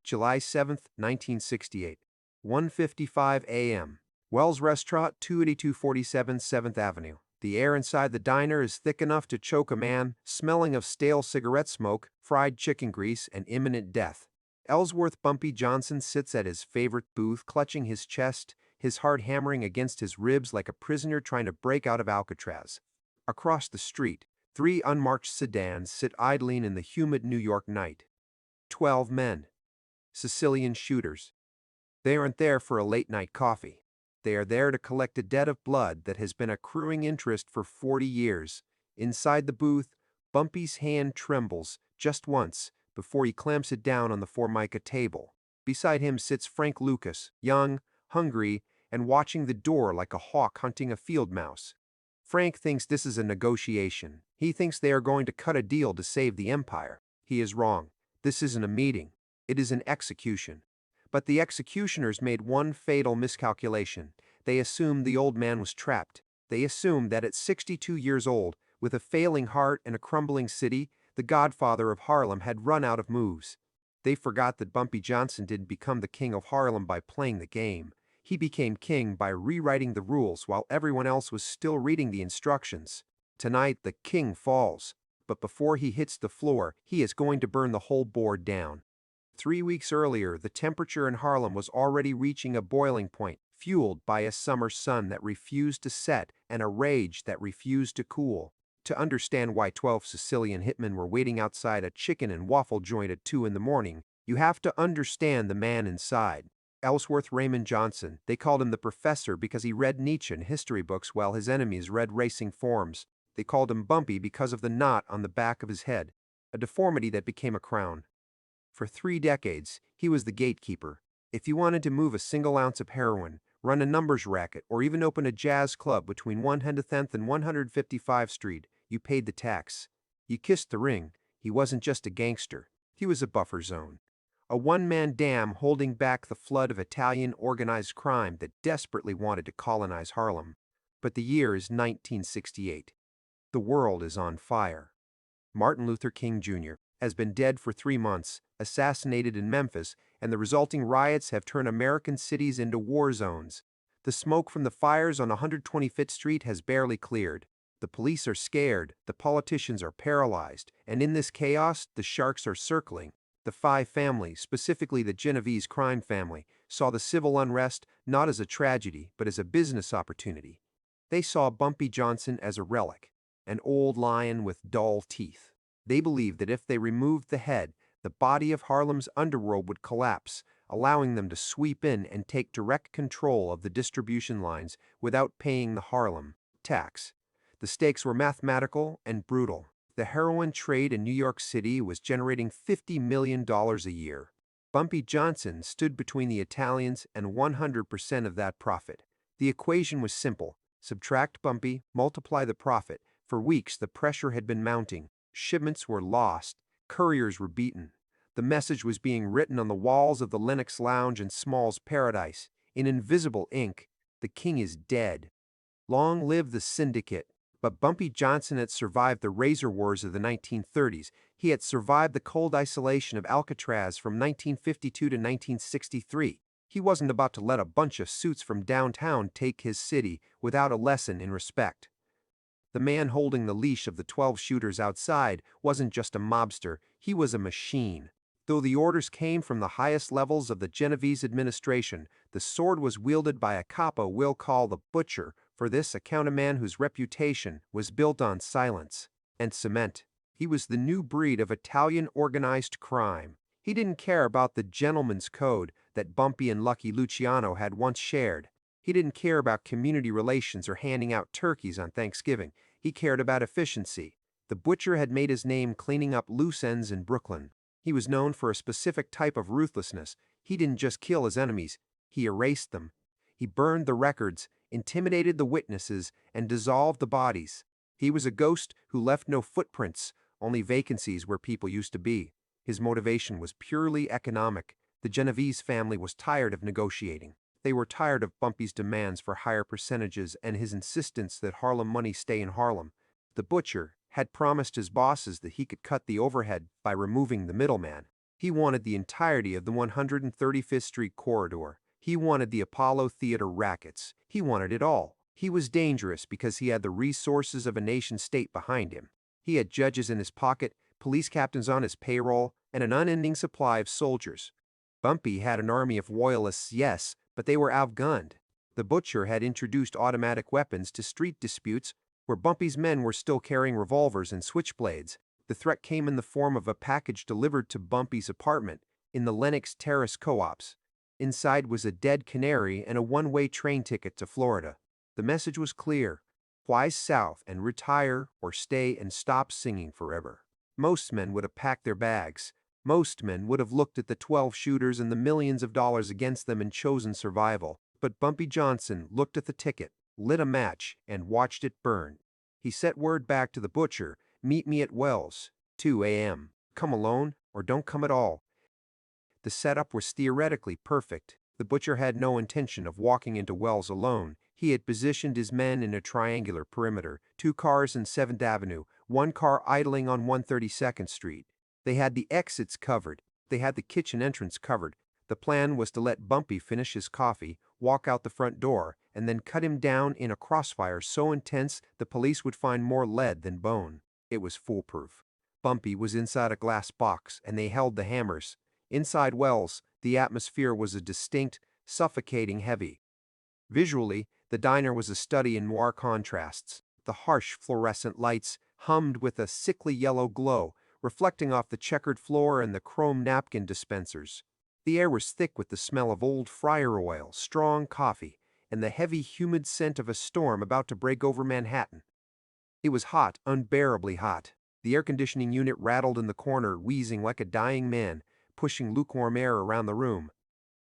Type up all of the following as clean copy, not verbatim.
July 7, 1968. 1:55 a.m. Wells Restaurant, 28247 7th Avenue. The air inside the diner is thick enough to choke a man, smelling of stale cigarette smoke, fried chicken grease, and imminent death. Ellsworth Bumpy Johnson sits at his favorite booth, clutching his chest, his heart hammering against his ribs like a prisoner trying to break out of Alcatraz. Across the street, 3 unmarked sedans sit idling in the humid New York night. 12 men. Sicilian shooters. They aren't there for a late-night coffee. They are there to collect a debt of blood that has been accruing interest for 40 years. Inside the booth, Bumpy's hand trembles just once before he clamps it down on the Formica table. Beside him sits Frank Lucas, young, hungry, and watching the door like a hawk hunting a field mouse. Frank thinks this is a negotiation. He thinks they are going to cut a deal to save the empire. He is wrong. This isn't a meeting. It is an execution. But the executioners made one fatal miscalculation. They assumed the old man was trapped. They assumed that at 62 years old, with a failing heart and a crumbling city, the Godfather of Harlem had run out of moves. They forgot that Bumpy Johnson didn't become the king of Harlem by playing the game. He became king by rewriting the rules while everyone else was still reading the instructions. Tonight, the king falls. But before he hits the floor, he is going to burn the whole board down. 3 weeks earlier, the temperature in Harlem was already reaching a boiling point, fueled by a summer sun that refused to set and a rage that refused to cool. To understand why 12 Sicilian hitmen were waiting outside a chicken and waffle joint at 2 in the morning, you have to understand the man inside. Ellsworth Raymond Johnson. They called him the professor because he read Nietzsche in history books while his enemies read racing forms. They called him Bumpy because of the knot on the back of his head, a deformity that became a crown. For 3 decades, he was the gatekeeper. If you wanted to move a single ounce of heroin, run a numbers racket, or even open a jazz club between 110th and 155th Street, you paid the tax. You kissed the ring. He wasn't just a gangster. He was a buffer zone. A one-man dam holding back the flood of Italian organized crime that desperately wanted to colonize Harlem. But the year is 1968. The world is on fire. Martin Luther King Jr. has been dead for 3 months, assassinated in Memphis, and the resulting riots have turned American cities into war zones. The smoke from the fires on 125th Street has barely cleared. The police are scared, the politicians are paralyzed, and in this chaos, the sharks are circling. The 5 families, specifically the Genovese crime family, saw the civil unrest not as a tragedy, but as a business opportunity. They saw Bumpy Johnson as a relic, an old lion with dull teeth. They believed that if they removed the head, the body of Harlem's underworld would collapse, allowing them to sweep in and take direct control of the distribution lines without paying the Harlem tax. The stakes were mathematical and brutal. The heroin trade in New York City was generating $50 million a year. Bumpy Johnson stood between the Italians and 100% of that profit. The equation was simple. Subtract Bumpy, multiply the profit. For weeks, the pressure had been mounting. Shipments were lost. Couriers were beaten. The message was being written on the walls of the Lenox Lounge and Small's Paradise. In invisible ink, the king is dead. Long live the syndicate. But Bumpy Johnson had survived the razor wars of the 1930s. He had survived the cold isolation of Alcatraz from 1952 to 1963. He wasn't about to let a bunch of suits from downtown take his city without a lesson in respect. The man holding the leash of the 12 shooters outside wasn't just a mobster, he was a machine. Though the orders came from the highest levels of the Genovese administration, the sword was wielded by a capo we'll call the Butcher. For this, account a man whose reputation was built on silence and cement. He was the new breed of Italian organized crime. He didn't care about the gentleman's code that Bumpy and Lucky Luciano had once shared. He didn't care about community relations or handing out turkeys on Thanksgiving. He cared about efficiency. The Butcher had made his name cleaning up loose ends in Brooklyn. He was known for a specific type of ruthlessness. He didn't just kill his enemies, he erased them. He burned the records, intimidated the witnesses, and dissolved the bodies. He was a ghost who left no footprints, only vacancies where people used to be. His motivation was purely economic. The Genovese family was tired of negotiating. They were tired of Bumpy's demands for higher percentages and his insistence that Harlem money stay in Harlem. The Butcher had promised his bosses that he could cut the overhead by removing the middleman. He wanted the entirety of the 135th Street corridor. He wanted the Apollo Theater rackets. He wanted it all. He was dangerous because he had the resources of a nation-state behind him. He had judges in his pocket, police captains on his payroll, and an unending supply of soldiers. Bumpy had an army of loyalists, yes, but they were outgunned. The butcher had introduced automatic weapons to street disputes where Bumpy's men were still carrying revolvers and switchblades. The threat came in the form of a package delivered to Bumpy's apartment in the Lenox Terrace co-ops. Inside was a dead canary and a one-way train ticket to Florida. The message was clear: fly south and retire, or stay and stop singing forever. Most men would have packed their bags. Most men would have looked at the 12 shooters and the millions of dollars against them and chosen survival. But Bumpy Johnson looked at the ticket, lit a match, and watched it burn. He sent word back to the butcher: meet me at Wells, 2 a.m. Come alone, or don't come at all. The setup was theoretically perfect. The butcher had no intention of walking into Wells alone. He had positioned his men in a triangular perimeter, 2 cars in 7th Avenue, 1 car idling on 132nd Street. They had the exits covered. They had the kitchen entrance covered. The plan was to let Bumpy finish his coffee, walk out the front door, and then cut him down in a crossfire so intense the police would find more lead than bone. It was foolproof. Bumpy was inside a glass box, and they held the hammers. Inside Wells, the atmosphere was a distinct, suffocating heavy. Visually, the diner was a study in noir contrasts. The harsh fluorescent lights hummed with a sickly yellow glow, reflecting off the checkered floor and the chrome napkin dispensers. The air was thick with the smell of old fryer oil, strong coffee, and the heavy, humid scent of a storm about to break over Manhattan. It was hot, unbearably hot. The air conditioning unit rattled in the corner, wheezing like a dying man, pushing lukewarm air around the room.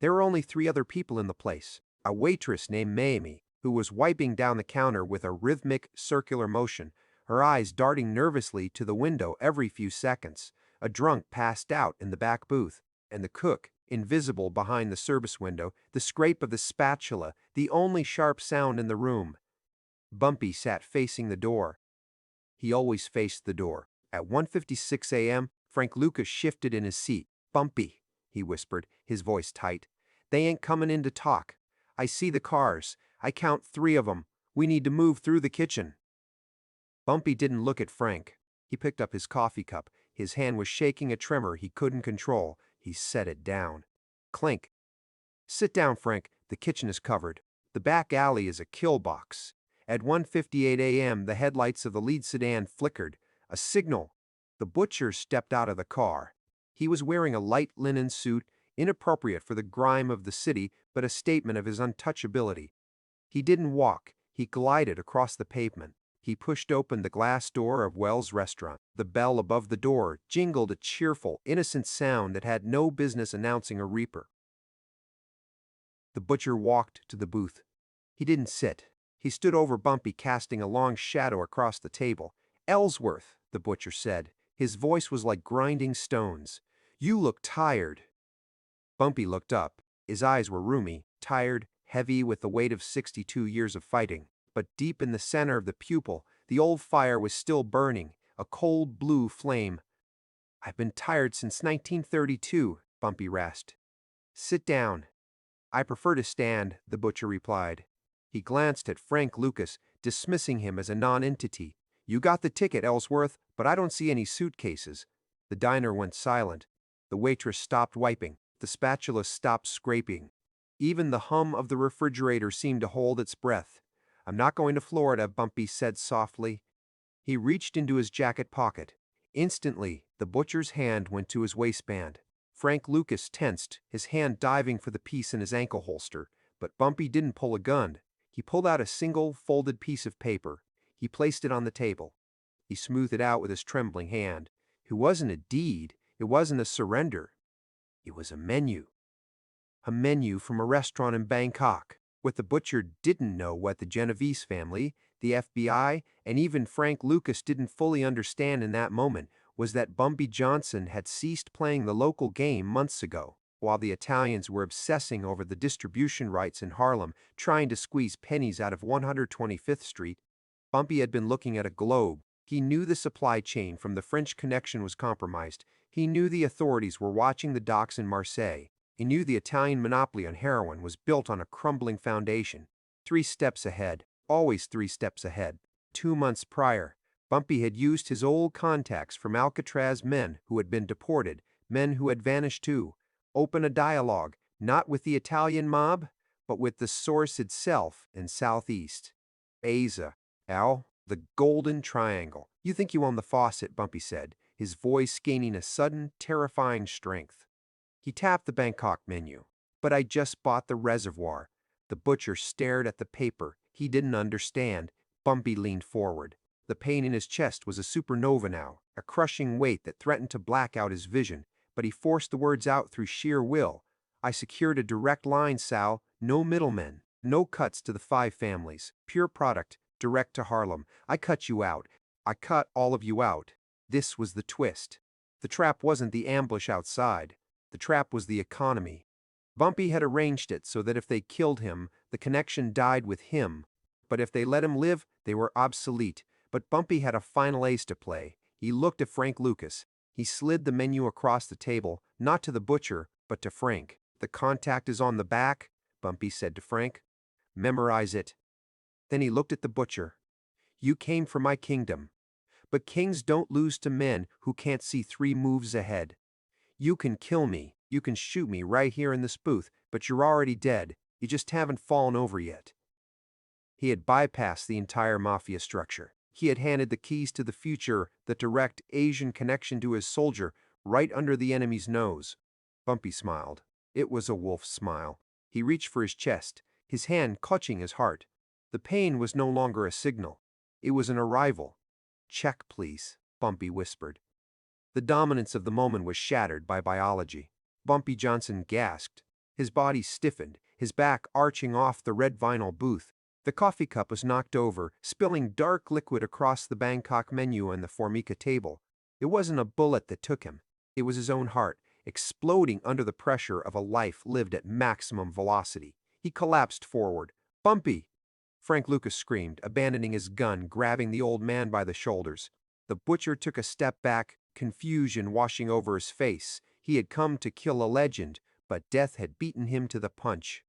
There were only 3 other people in the place: a waitress named Mamie, who was wiping down the counter with a rhythmic, circular motion, her eyes darting nervously to the window every few seconds; a drunk passed out in the back booth; and the cook, invisible behind the service window, the scrape of the spatula, the only sharp sound in the room. Bumpy sat facing the door. He always faced the door. At 1:56 a.m., Frank Lucas shifted in his seat. "Bumpy," he whispered, his voice tight, "they ain't coming in to talk. I see the cars. I count 3 of them. We need to move through the kitchen." Bumpy didn't look at Frank. He picked up his coffee cup. His hand was shaking a tremor he couldn't control. He set it down. Clink. "Sit down, Frank. The kitchen is covered. The back alley is a kill box." At 1:58 a.m., the headlights of the lead sedan flickered. A signal. The butcher stepped out of the car. He was wearing a light linen suit, inappropriate for the grime of the city, but a statement of his untouchability. He didn't walk. He glided across the pavement. He pushed open the glass door of Wells' restaurant. The bell above the door jingled a cheerful, innocent sound that had no business announcing a reaper. The butcher walked to the booth. He didn't sit. He stood over Bumpy, casting a long shadow across the table. "Ellsworth," the butcher said. His voice was like grinding stones. "You look tired." Bumpy looked up. His eyes were rheumy, tired, heavy with the weight of 62 years of fighting. But deep in the center of the pupil, the old fire was still burning, a cold blue flame. "I've been tired since 1932, Bumpy rasped. "Sit down." "I prefer to stand," the butcher replied. He glanced at Frank Lucas, dismissing him as a non-entity. "You got the ticket, Ellsworth, but I don't see any suitcases." The diner went silent. The waitress stopped wiping. The spatula stopped scraping. Even the hum of the refrigerator seemed to hold its breath. "I'm not going to Florida," Bumpy said softly. He reached into his jacket pocket. Instantly, the butcher's hand went to his waistband. Frank Lucas tensed, his hand diving for the piece in his ankle holster. But Bumpy didn't pull a gun. He pulled out a single, folded piece of paper. He placed it on the table. He smoothed it out with his trembling hand. It wasn't a deed. It wasn't a surrender. It was a menu. A menu from a restaurant in Bangkok. What the butcher didn't know, what the Genovese family, the FBI, and even Frank Lucas didn't fully understand in that moment, was that Bumpy Johnson had ceased playing the local game months ago. While the Italians were obsessing over the distribution rights in Harlem, trying to squeeze pennies out of 125th Street, Bumpy had been looking at a globe. He knew the supply chain from the French Connection was compromised. He knew the authorities were watching the docks in Marseille. He knew the Italian monopoly on heroin was built on a crumbling foundation. 3 steps ahead, always 3 steps ahead. 2 months prior, Bumpy had used his old contacts from Alcatraz, men who had been deported, men who had vanished too. Open a dialogue, not with the Italian mob, but with the source itself in Southeast. Asia, Al, the Golden Triangle. You think you own the faucet, Bumpy said, his voice gaining a sudden, terrifying strength. He tapped the Bangkok menu. But I just bought the reservoir. The butcher stared at the paper. He didn't understand. Bumpy leaned forward. The pain in his chest was a supernova now, a crushing weight that threatened to black out his vision, but he forced the words out through sheer will. I secured a direct line, Sal. No middlemen. No cuts to the 5 families. Pure product, direct to Harlem. I cut you out. I cut all of you out. This was the twist. The trap wasn't the ambush outside. The trap was the economy. Bumpy had arranged it so that if they killed him, the connection died with him. But if they let him live, they were obsolete. But Bumpy had a final ace to play. He looked at Frank Lucas. He slid the menu across the table, not to the butcher, but to Frank. The contact is on the back, Bumpy said to Frank. Memorize it. Then he looked at the butcher. You came for my kingdom. But kings don't lose to men who can't see 3 moves ahead. You can kill me, you can shoot me right here in this booth, but you're already dead. You just haven't fallen over yet. He had bypassed the entire mafia structure. He had handed the keys to the future, the direct Asian connection to his soldier, right under the enemy's nose. Bumpy smiled. It was a wolf's smile. He reached for his chest, his hand clutching his heart. The pain was no longer a signal. It was an arrival. Check, please, Bumpy whispered. The dominance of the moment was shattered by biology. Bumpy Johnson gasped. His body stiffened, his back arching off the red vinyl booth. The coffee cup was knocked over, spilling dark liquid across the Bangkok menu and the Formica table. It wasn't a bullet that took him. It was his own heart, exploding under the pressure of a life lived at maximum velocity. He collapsed forward. Bumpy! Frank Lucas screamed, abandoning his gun, grabbing the old man by the shoulders. The butcher took a step back, confusion washing over his face. He had come to kill a legend, but death had beaten him to the punch.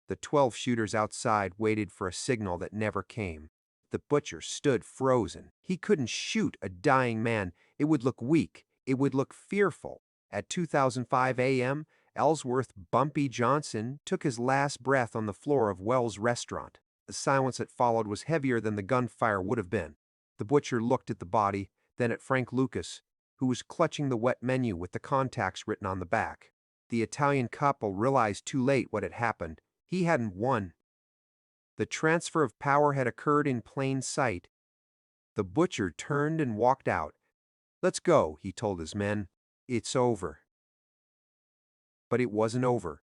The 12 shooters outside waited for a signal that never came. The butcher stood frozen. He couldn't shoot a dying man. It would look weak. It would look fearful. At 2005 a.m., Ellsworth Bumpy Johnson took his last breath on the floor of Wells' restaurant. The silence that followed was heavier than the gunfire would have been. The butcher looked at the body, then at Frank Lucas, who was clutching the wet menu with the contacts written on the back. The Italian couple realized too late what had happened. He hadn't won. The transfer of power had occurred in plain sight. The butcher turned and walked out. Let's go, he told his men. It's over. But it wasn't over.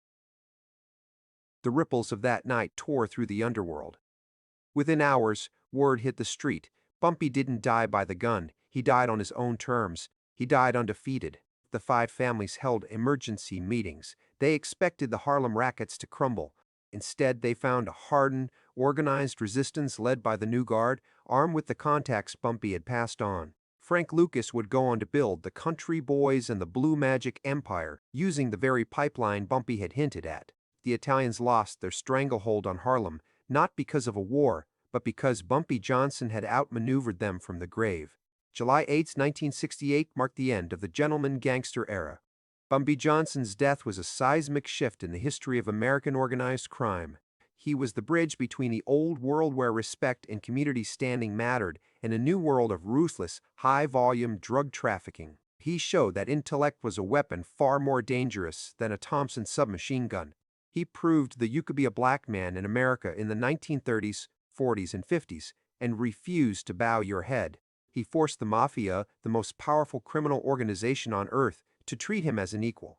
The ripples of that night tore through the underworld. Within hours, word hit the street. Bumpy didn't die by the gun. He died on his own terms. He died undefeated. The 5 families held emergency meetings. They expected the Harlem rackets to crumble. Instead, they found a hardened, organized resistance led by the New Guard, armed with the contacts Bumpy had passed on. Frank Lucas would go on to build the Country Boys and the Blue Magic Empire, using the very pipeline Bumpy had hinted at. The Italians lost their stranglehold on Harlem, not because of a war, but because Bumpy Johnson had outmaneuvered them from the grave. July 8, 1968 marked the end of the gentleman gangster era. Bumpy Johnson's death was a seismic shift in the history of American organized crime. He was the bridge between the old world where respect and community standing mattered and a new world of ruthless, high-volume drug trafficking. He showed that intellect was a weapon far more dangerous than a Thompson submachine gun. He proved that you could be a black man in America in the 1930s, 40s, and 50s and refuse to bow your head. He forced the Mafia, the most powerful criminal organization on earth, to treat him as an equal.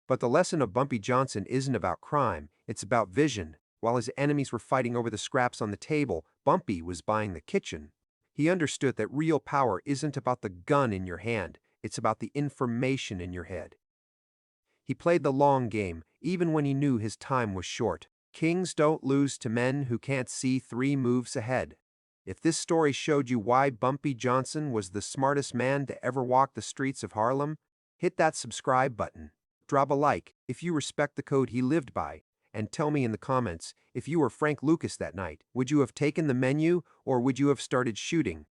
But the lesson of Bumpy Johnson isn't about crime, it's about vision. While his enemies were fighting over the scraps on the table, Bumpy was buying the kitchen. He understood that real power isn't about the gun in your hand, it's about the information in your head. He played the long game, even when he knew his time was short. Kings don't lose to men who can't see 3 moves ahead. If this story showed you why Bumpy Johnson was the smartest man to ever walk the streets of Harlem, Hit that subscribe button. Drop a like if you respect the code he lived by, and tell me in the comments if you were Frank Lucas that night. Would you have taken the menu or would you have started shooting?